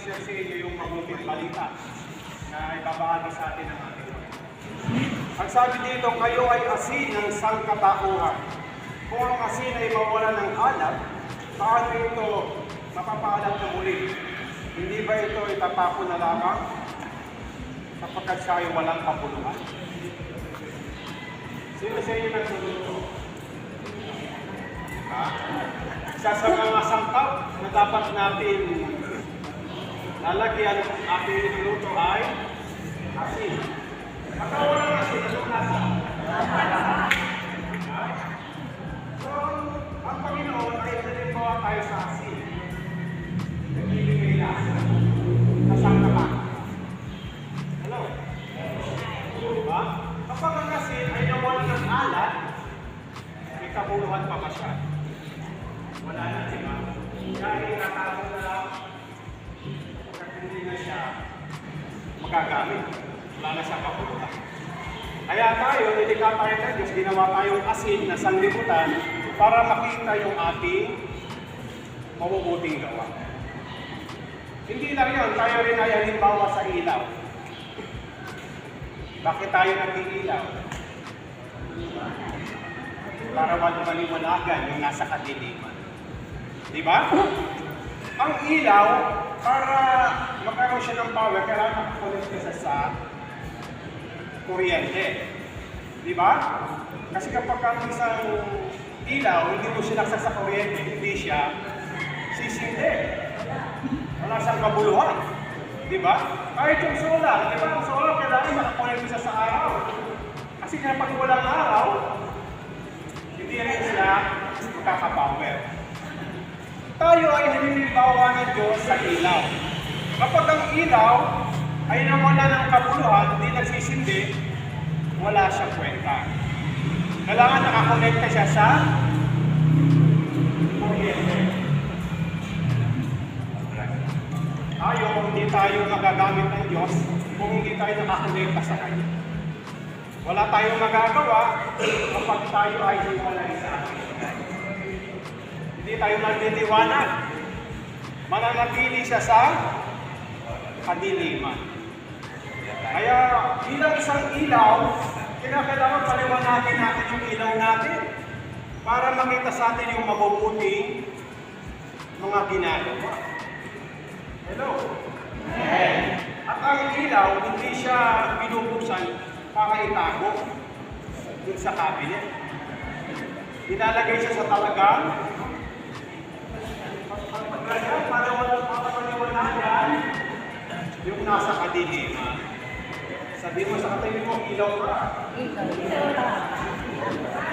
i-share sa inyo yung mabuting balita na ibabahagi sa atin ng ating Lord. Ang sabi dito, kayo ay asin ng sangkatauhan. Kung ang asin ay mawala ng alat, paano ito mapapaalat na muli? Hindi ba ito itatapon na lamang sapagkat siya ay walang kapuluhan? Sino sa inyo nagluluto? Isa sa mga sangkap na dapat natin lalagyan ng ating niluluto ay asin. Pagka walang asin, anong lasa? So, ang Panginoon ay nalimbawa tayo sa asin. Nagbibigay lasa sa sangkapan. Hello? Diba? Kapag ang asin ay nawala ng alat, may kapuluhan pa ba siya? Wala na, diba? Dahil natapos na lang, kapag hindi na siya magagamit, wala na siya kapuluhan. Kaya tayo, nilikha tayo ng Diyos, ginawa tayong asin na sanglibutan para makita yung ating mabubuting gawa. Hindi lang yun, tayo rin ay halimbawa sa ilaw. Bakit tayo nag-iilaw? Para maliwanagan yung nasa kadiliman. Di ba? Ang ilaw, para magkaroon siya ng power, kailangan makakulit siya sa kuryente. Di ba? Kasi kapag ang isang ilaw, hindi mo sinaksak sa kuryente, hindi siya sisindi. Wala siyang kabuluhan. Di ba? Kahit yung solar, di ba? Ang solar, kailangan makakulit siya sa araw. Kasi kapag walang araw, hindi rin sila magkakapower. Tayo ay nililimbawa ng Diyos sa ilaw. Kapag ang ilaw ay nawala ng kabuluhan, hindi nagsisindi, wala siyang kwenta. Kailangan nakakonekta siya sa kuryente. Tayo, hindi tayo magagamit ng Diyos kung hindi tayo nakakonekta sa Kanya. Wala tayong magagawa kapag tayo ay hiwalay sa atin. Hindi tayo magtitiwanag. Mananatili siya sa kadiliman. Kaya bilang isang ilaw, kinakailangan paliwanagin natin yung ilaw natin para makita sa atin yung mabubuting mga ginagawa. Hello? At ang ilaw, hindi siya binubuksan para itago dun sa cabinet. Inalagay siya sa talagang para maliwanagan yung nasa kadiliman. Sabi mo sa katabi mo, ilaw ka.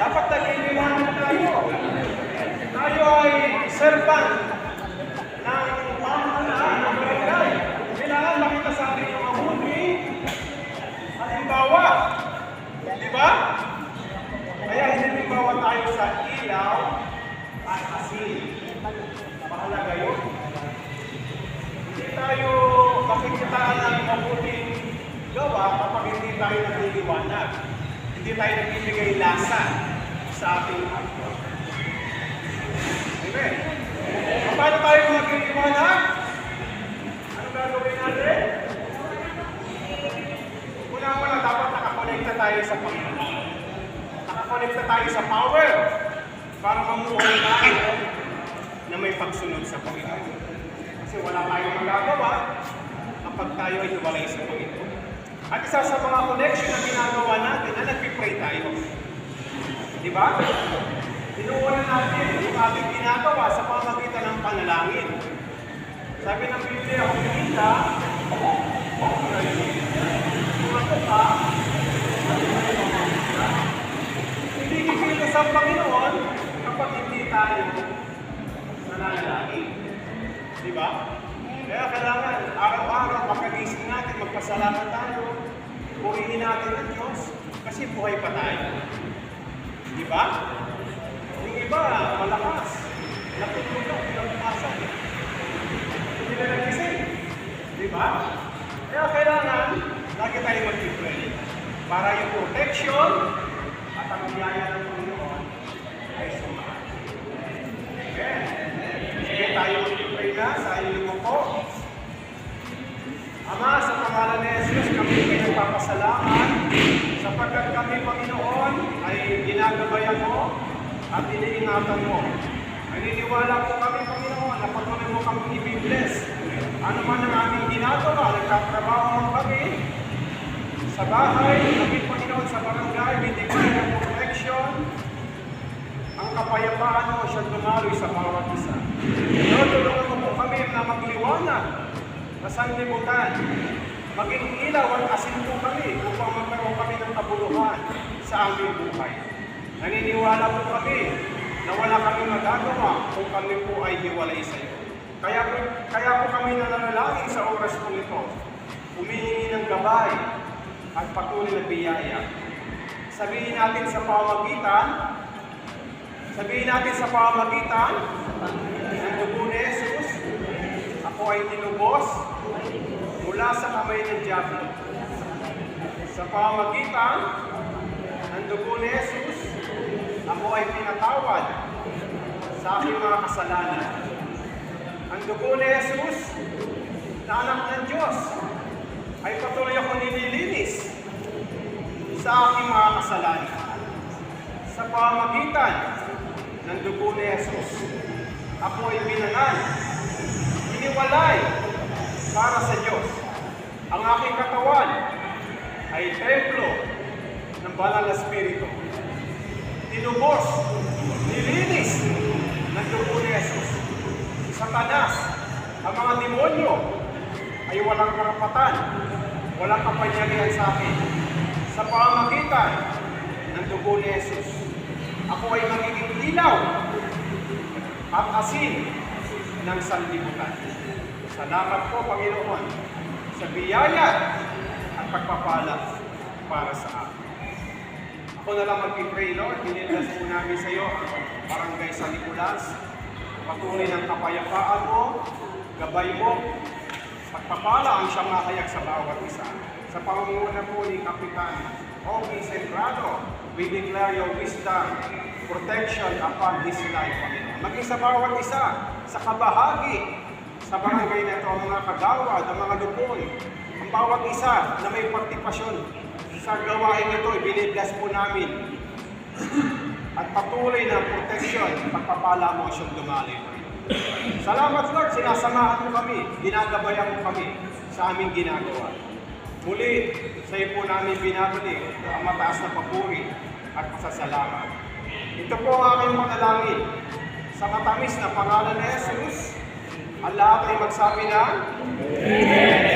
Dapat naliliwanag tayo. Tayo ay servant ng pamahalaan ng barangay. Kailangan makita sa atin yung mabuti. Halimbawa, di ba? Kaya halimbawa tayo sa ilaw at asin. Mahalaga yun. Hindi tayo makikitaan ng mabuting gawa kapag hindi tayo nagliliwanag. Hindi tayo nagbibigay lasa sa ating akto. Amen? Paano tayo magliliwanag? Ano gagawin natin? Una-una, dapat nakakonekta tayo sa Panginoon. Nakakonekta tayo sa power para mamuhay tayo na may pagsunod sa Panginoon. Kasi wala tayong magagawa kapag tayo ay hiwalay sa Panginoon. At isa sa mga connection na ginagawa natin na nag-pray tayo. Di ba? Inuuna natin yung ating ginagawa sa pamamagitan ng panalangin. Sabi ng Biblia, kung kita, hindi kikilos ang Panginoon kapag hindi tayo nananalangin. Di ba? Kaya kailangan araw-araw pagkagising natin, magpasalamat tayo, purihin natin ang Diyos, kasi buhay pa tayo. Di ba? Yung iba, malakas. Natutulog, pinagpasan. Hindi na nagising. Di ba? Kaya kailangan, lagi tayo mag-pray para yung protection at ang biyaya ng Panginoon ay sumama. Okay? Sige tayo mag-pray na sa inyong po. Jesus, kami pinagpapasalamat sapagkat kami, Panginoon, ay ginagabayan mo at iniingatan mo. Naniniwala po kami, Panginoon, na patuloy mo kami i-bless. Ano man ang aming ginagawa, nagtatrabaho mo kami sa bahay, kami, Panginoon, sa barangay, binigyan ng protection, ang kapayapaan mo siya dumaloy sa bawat isa. Lord, tulungan mo po kami na magliwanag sa sanlibutan. Maging ilaw at asin po kami upang magkaroon kami ng kabuluhan sa aming buhay. Naniniwala po kami na wala kami magagawa kung kami po ay hiwalay sa iyo. Kaya po kami nananalangin sa oras po ito, humihingi ng gabay at patuloy na biyaya. Sabihin natin sa pamamagitan ng dugo ni Jesus, ako ay tinubos mula sa kamay ng diablo. Sa pamamagitan ng dugo ni Jesus, ako ay pinatawad sa aking mga kasalanan. Ang dugo ni Jesus, na anak ng Diyos, ay patuloy ako nililinis sa aking mga kasalanan. Sa pamamagitan ng dugo ni Jesus, ako ay binanal, iniwalay para sa Diyos. Ang aking katawan ay templo ng Banal na Espiritu. Tinubos, nilinis ng dugo ni Jesus. Satanas, ang mga demonyo ay walang karapatan, walang kapangyarihan sa akin. Sa pamamagitan ng dugo ni Jesus, ako ay magiging ilaw at asin ng sanlibutan. Salamat po, Panginoon, sa biyaya at pagpapala para sa akin. Ako na lang mag-pray, Lord. Binilas po namin sa iyo ang barangay San Nicolas. Patuloy ng kapayapaan mo, gabay mo, pagpapala ang siyang mahayag sa bawat isa. Sa pangunguna po ni Kapitan Ogie Sembrano, we declare your wisdom, protection upon his life, Panginoon. Maging sa bawat isa, sa kabahagi, sa barangay na ito, ang mga kagawad, ang mga lupon, ang bawat isa na may partisipasyon sa gawain ito, ibinibless po namin. At patuloy na protection, pagpapala mo siyang dumali. Salamat, Lord, sinasamahan mo kami, ginagabayan mo kami sa aming ginagawa. Muli, sa iyo po namin binabalik ang mataas na papuri at pasasalamat. Ito po ang aking panalangin sa matamis na pangalan ni Jesus. Ang lahat ay magsabi na Amen.